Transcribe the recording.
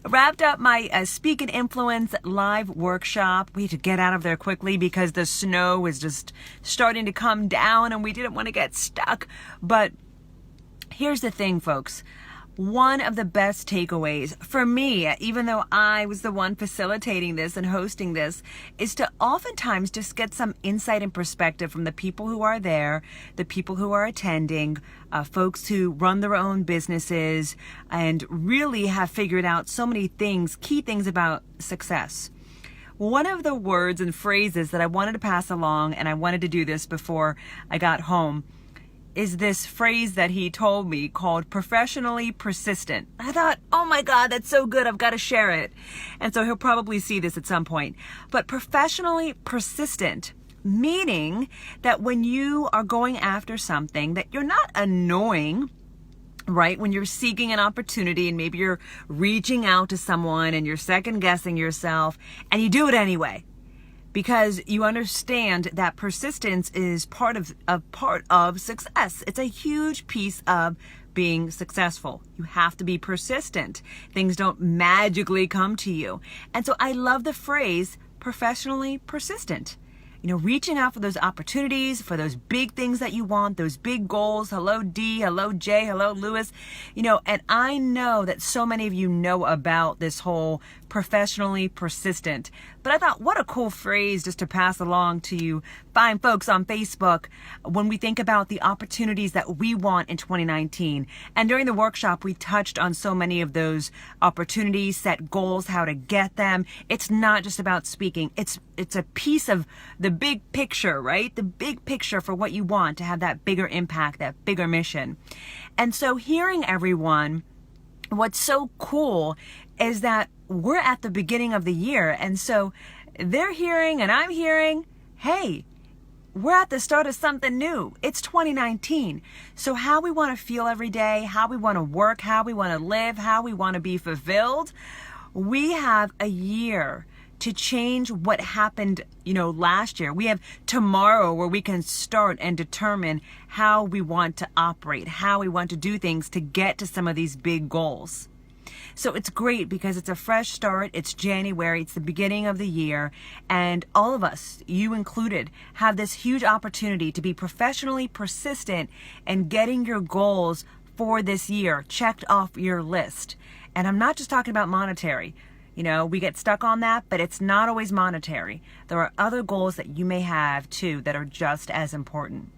wrapped up my Speak and Influence live workshop. We had to get out of there quickly because the snow was just starting to come down and we didn't want to get stuck. But here's the thing, folks. One of the best takeaways for me, even though I was the one facilitating this and hosting this, is to oftentimes just get some insight and perspective from the people who are there, the people who are attending, folks who run their own businesses and really have figured out so many things, key things about success. One of the words and phrases that I wanted to pass along, and I wanted to do this before I got home, is this phrase that he told me called professionally persistent. I thought, oh my God, that's so good. I've got to share it. And so he'll probably see this at some point. But professionally persistent, meaning that when you are going after something, that you're not annoying, right? When you're seeking an opportunity and maybe you're reaching out to someone and you're second guessing yourself and you do it anyway. Because you understand that persistence is part of success. It's a huge piece of being successful. You have to be persistent. Things don't magically come to you. And so I love the phrase professionally persistent. You know, reaching out for those opportunities, for those big things that you want, those big goals. Hello, D. Hello, J. Hello, Lewis. You know, and I know that so many of you know about this whole professionally persistent. But I thought, what a cool phrase just to pass along to you fine folks on Facebook when we think about the opportunities that we want in 2019. And during the workshop, we touched on so many of those opportunities, set goals, how to get them. It's not just about speaking. It's a piece of the big picture, right? The big picture for what you want to have that bigger impact, that bigger mission. And so hearing everyone, what's so cool is that we're at the beginning of the year. And so they're hearing and I'm hearing, hey, we're at the start of something new. It's 2019. So how we want to feel every day, how we want to work, how we want to live, how we want to be fulfilled. We have a year to change what happened, last year. We have tomorrow where we can start and determine how we want to operate, how we want to do things to get to some of these big goals. So it's great because it's a fresh start. It's January. It's the beginning of the year. And all of us, you included, have this huge opportunity to be professionally persistent in getting your goals for this year checked off your list. And I'm not just talking about monetary. We get stuck on that, but it's not always monetary. There are other goals that you may have too that are just as important.